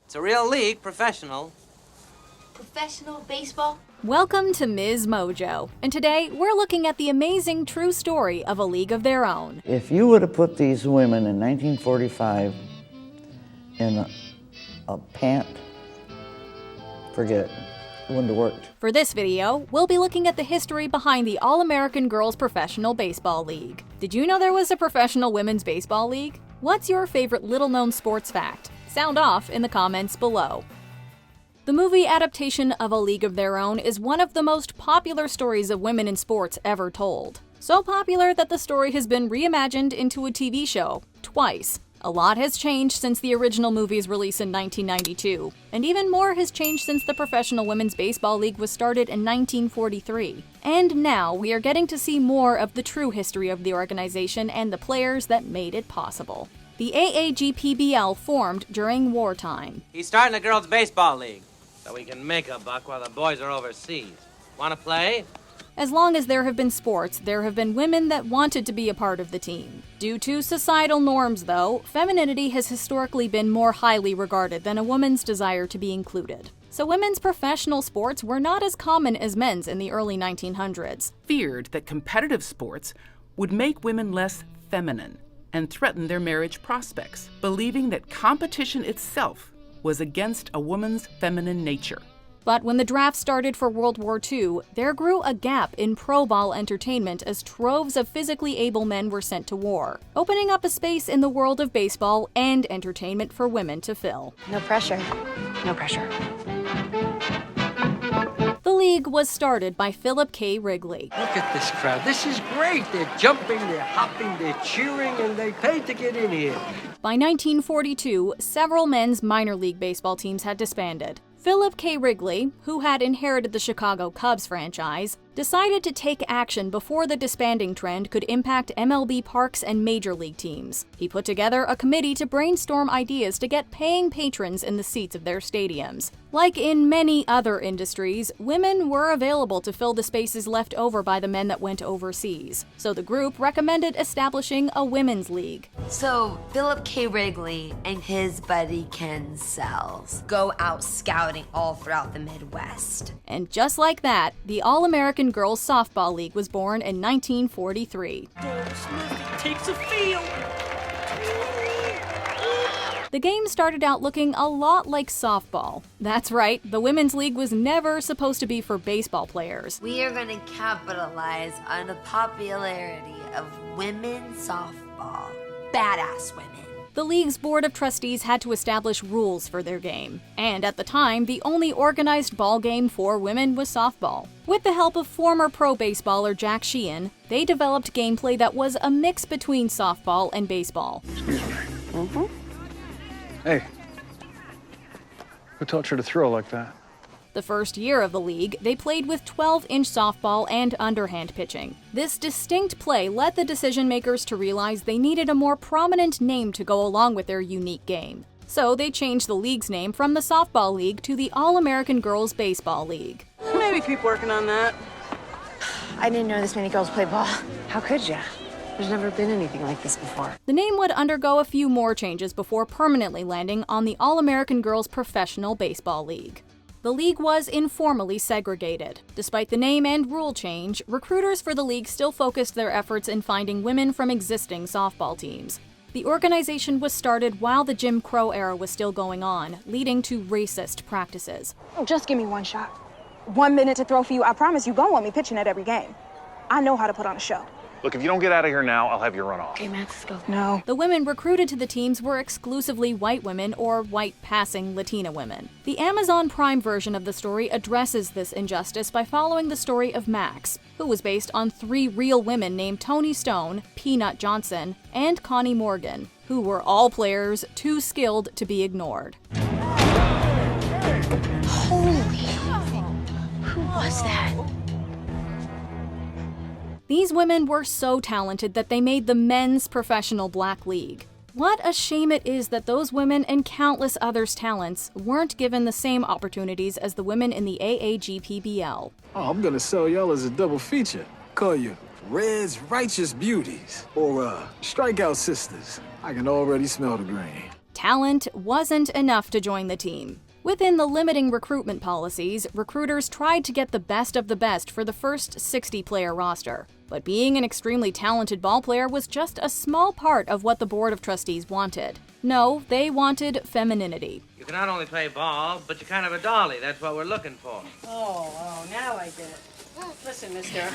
It's a real league, professional. Professional baseball? Welcome to MsMojo, and today we're looking at the amazing true story of a league of their own. If you would have put these women in 1945 in a pant, forget it. It wouldn't have worked. For this video, we'll be looking at the history behind the All-American Girls Professional Baseball League. Did you know there was a professional women's baseball league? What's your favorite little-known sports fact? Sound off in the comments below. The movie adaptation of A League of Their Own is one of the most popular stories of women in sports ever told. So popular that the story has been reimagined into a TV show, twice. A lot has changed since the original movie's release in 1992, and even more has changed since the Professional Women's Baseball League was started in 1943. And now we are getting to see more of the true history of the organization and the players that made it possible. The AAGPBL formed during wartime. He's starting a girls' baseball league, so we can make a buck while the boys are overseas. Want to play? As long as there have been sports, there have been women that wanted to be a part of the team. Due to societal norms, though, femininity has historically been more highly regarded than a woman's desire to be included. So women's professional sports were not as common as men's in the early 1900s. Feared that competitive sports would make women less feminine and threaten their marriage prospects, believing that competition itself was against a woman's feminine nature. But when the draft started for World War II, there grew a gap in pro ball entertainment as troves of physically able men were sent to war, opening up a space in the world of baseball and entertainment for women to fill. No pressure. No pressure. The league was started by Philip K. Wrigley. Look at this crowd. This is great. They're jumping, they're hopping, they're cheering, and they paid to get in here. By 1942, several men's minor league baseball teams had disbanded. Philip K. Wrigley, who had inherited the Chicago Cubs franchise, decided to take action before the disbanding trend could impact MLB parks and major league teams. He put together a committee to brainstorm ideas to get paying patrons in the seats of their stadiums. Like in many other industries, women were available to fill the spaces left over by the men that went overseas. So the group recommended establishing a women's league. So, Philip K. Wrigley and his buddy Ken Sells go out scouting all throughout the Midwest. And just like that, the All-American Girls Softball League was born in 1943. Takes a field. The game started out looking a lot like softball. That's right, the Women's League was never supposed to be for baseball players. We are going to capitalize on the popularity of women's softball. Badass women. The league's board of trustees had to establish rules for their game, and at the time, the only organized ball game for women was softball. With the help of former pro baseballer Jack Sheehan, they developed gameplay that was a mix between softball and baseball. Excuse me. Hey, who taught you to throw like that? The first year of the league, they played with 12-inch softball and underhand pitching. This distinct play led the decision-makers to realize they needed a more prominent name to go along with their unique game. So they changed the league's name from the Softball League to the All-American Girls Baseball League. Maybe keep working on that. I didn't know this many girls play ball. How could ya? There's never been anything like this before. The name would undergo a few more changes before permanently landing on the All-American Girls Professional Baseball League. The league was informally segregated. Despite the name and rule change, recruiters for the league still focused their efforts in finding women from existing softball teams. The organization was started while the Jim Crow era was still going on, leading to racist practices. Oh, just give me one shot. 1 minute to throw for you. I promise you gon' want me pitching at every game. I know how to put on a show. Look, if you don't get out of here now, I'll have you run off. Okay, Max, let's go. No. The women recruited to the teams were exclusively white women or white-passing Latina women. The Amazon Prime version of the story addresses this injustice by following the story of Max, who was based on 3 real women named Toni Stone, Peanut Johnson, and Connie Morgan, who were all players too skilled to be ignored. Holy, who was that? These women were so talented that they made the Men's Professional Black League. What a shame it is that those women and countless others' talents weren't given the same opportunities as the women in the AAGPBL. Oh, I'm gonna sell y'all as a double feature. Call you Red's Righteous Beauties or Strikeout Sisters. I can already smell the grain. talent wasn't enough to join the team. Within the limiting recruitment policies, recruiters tried to get the best of the best for the first 60-player roster. But being an extremely talented ballplayer was just a small part of what the Board of Trustees wanted. No, they wanted femininity. You can not only play ball, but you're kind of a dolly. That's what we're looking for. Oh, now I get it. Listen, mister,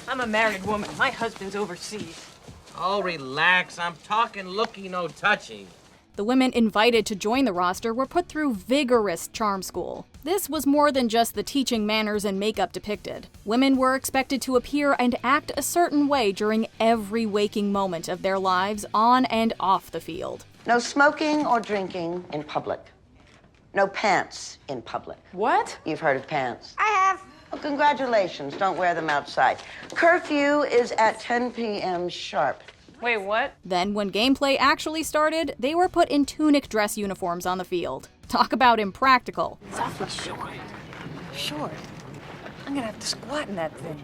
I'm a married woman. My husband's overseas. Oh, relax. I'm talking looky, no touchy. The women invited to join the roster were put through vigorous charm school. This was more than just the teaching manners and makeup depicted. Women were expected to appear and act a certain way during every waking moment of their lives on and off the field. No smoking or drinking in public. No pants in public. What? You've heard of pants? I have. Well, congratulations. Don't wear them outside. Curfew is at 10 p.m. sharp. Wait, what? Then, when gameplay actually started, they were put in tunic dress uniforms on the field. Talk about impractical. It's awfully short. Short. I'm gonna have to squat in that thing.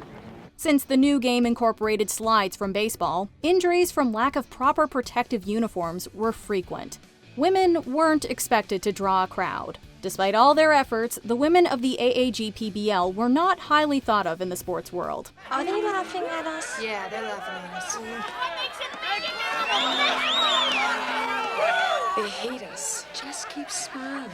Since the new game incorporated slides from baseball, injuries from lack of proper protective uniforms were frequent. Women weren't expected to draw a crowd. Despite all their efforts, the women of the AAGPBL were not highly thought of in the sports world. Are they laughing at us? Yeah, they're laughing at us. They hate us. Just keep smiling.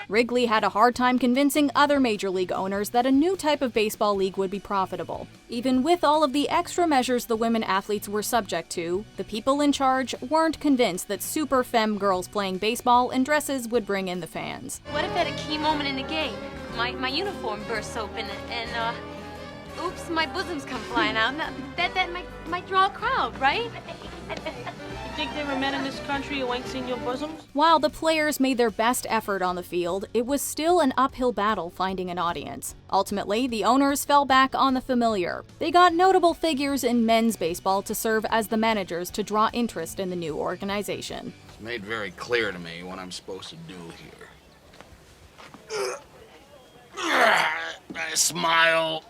Wrigley had a hard time convincing other major league owners that a new type of baseball league would be profitable. Even with all of the extra measures the women athletes were subject to, the people in charge weren't convinced that super femme girls playing baseball in dresses would bring in the fans. What if at a key moment in the game, my uniform bursts open and oops, my bosoms come flying out? That might draw a crowd, right? You think there were men in this country who ain't seen your bosoms? While the players made their best effort on the field, it was still an uphill battle finding an audience. Ultimately, the owners fell back on the familiar. They got notable figures in men's baseball to serve as the managers to draw interest in the new organization. It's made very clear to me what I'm supposed to do here. I smile,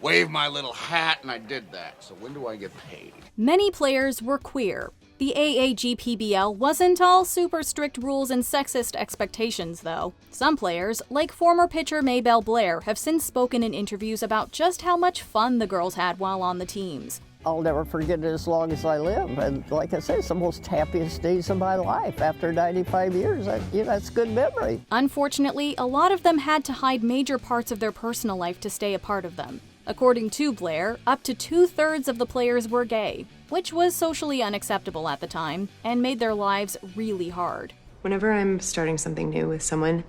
wave my little hat, and I did that. So when do I get paid? Many players were queer. The AAGPBL wasn't all super strict rules and sexist expectations, though. Some players, like former pitcher Maybelle Blair, have since spoken in interviews about just how much fun the girls had while on the teams. I'll never forget it as long as I live. And like I say, it's the most happiest days of my life. After 95 years, that's a good memory. Unfortunately, a lot of them had to hide major parts of their personal life to stay a part of them. According to Blair, up to 2/3 of the players were gay, which was socially unacceptable at the time and made their lives really hard. Whenever I'm starting something new with someone,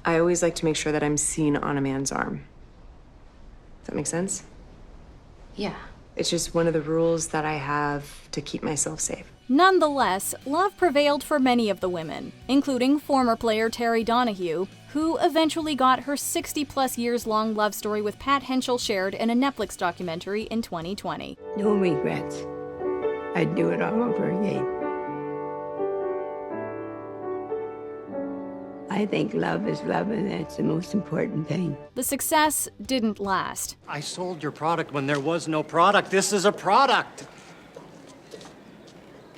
I always like to make sure that I'm seen on a man's arm. Does that make sense? Yeah. It's just one of the rules that I have to keep myself safe. Nonetheless, love prevailed for many of the women, including former player Terry Donahue, who eventually got her 60-plus years-long love story with Pat Henschel shared in a Netflix documentary in 2020. No regrets. I'd do it all over again. I think love is love, and that's the most important thing. The success didn't last. I sold your product when there was no product. This is a product.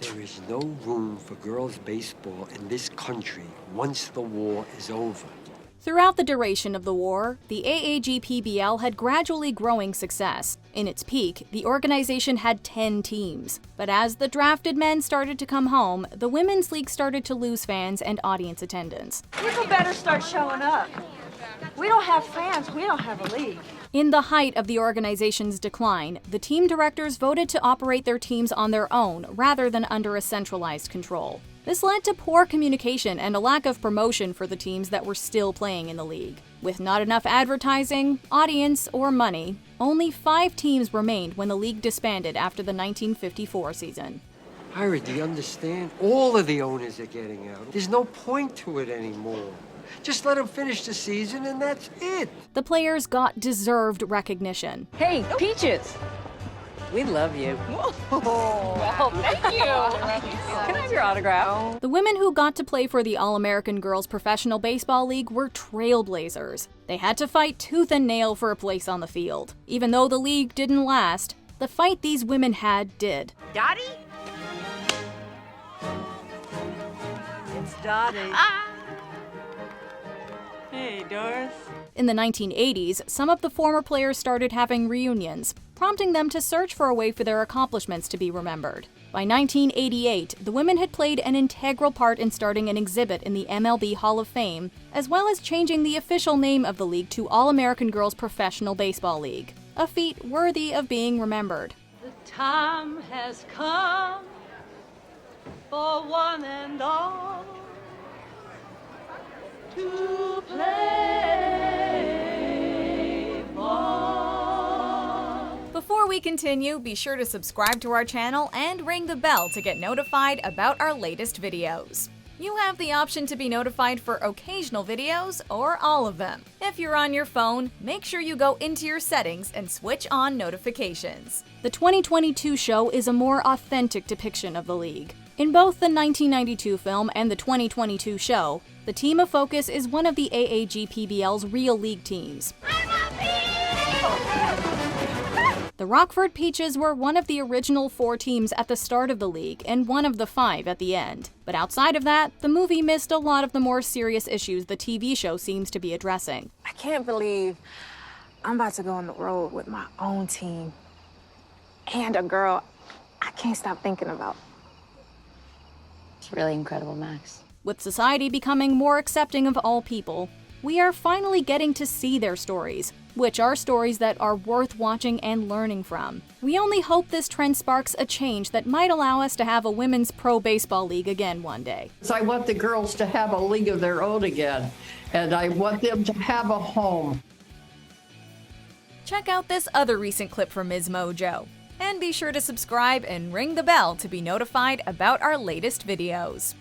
There is no room for girls' baseball in this country once the war is over. Throughout the duration of the war, the AAGPBL had gradually growing success. In its peak, the organization had 10 teams. But as the drafted men started to come home, the women's league started to lose fans and audience attendance. People better start showing up. We don't have fans. We don't have a league. In the height of the organization's decline, the team directors voted to operate their teams on their own rather than under a centralized control. This led to poor communication and a lack of promotion for the teams that were still playing in the league. With not enough advertising, audience, or money, only 5 teams remained when the league disbanded after the 1954 season. Ira, do you understand? All of the owners are getting out. There's no point to it anymore. Just let them finish the season and that's it. The players got deserved recognition. Hey, Peaches! We love you. Well, thank you. Can I have your autograph? The women who got to play for the All-American Girls Professional Baseball League were trailblazers. They had to fight tooth and nail for a place on the field. Even though the league didn't last, the fight these women had did. Dottie? Dottie. Hey, Doris. In the 1980s, some of the former players started having reunions, prompting them to search for a way for their accomplishments to be remembered. By 1988, the women had played an integral part in starting an exhibit in the MLB Hall of Fame, as well as changing the official name of the league to All-American Girls Professional Baseball League, a feat worthy of being remembered. The time has come for one and all to play ball. Before we continue, be sure to subscribe to our channel and ring the bell to get notified about our latest videos. You have the option to be notified for occasional videos or all of them. If you're on your phone, make sure you go into your settings and switch on notifications. The 2022 show is a more authentic depiction of the league. In both the 1992 film and the 2022 show, the team of focus is one of the AAGPBL's real league teams. The Rockford Peaches were one of the original 4 teams at the start of the league and one of the 5 at the end. But outside of that, the movie missed a lot of the more serious issues the TV show seems to be addressing. I can't believe I'm about to go on the road with my own team and a girl I can't stop thinking about. It's really incredible, Max. With society becoming more accepting of all people, we are finally getting to see their stories, which are stories that are worth watching and learning from. We only hope this trend sparks a change that might allow us to have a women's pro baseball league again one day. I want the girls to have a league of their own again, and I want them to have a home. Check out this other recent clip from MsMojo, and be sure to subscribe and ring the bell to be notified about our latest videos.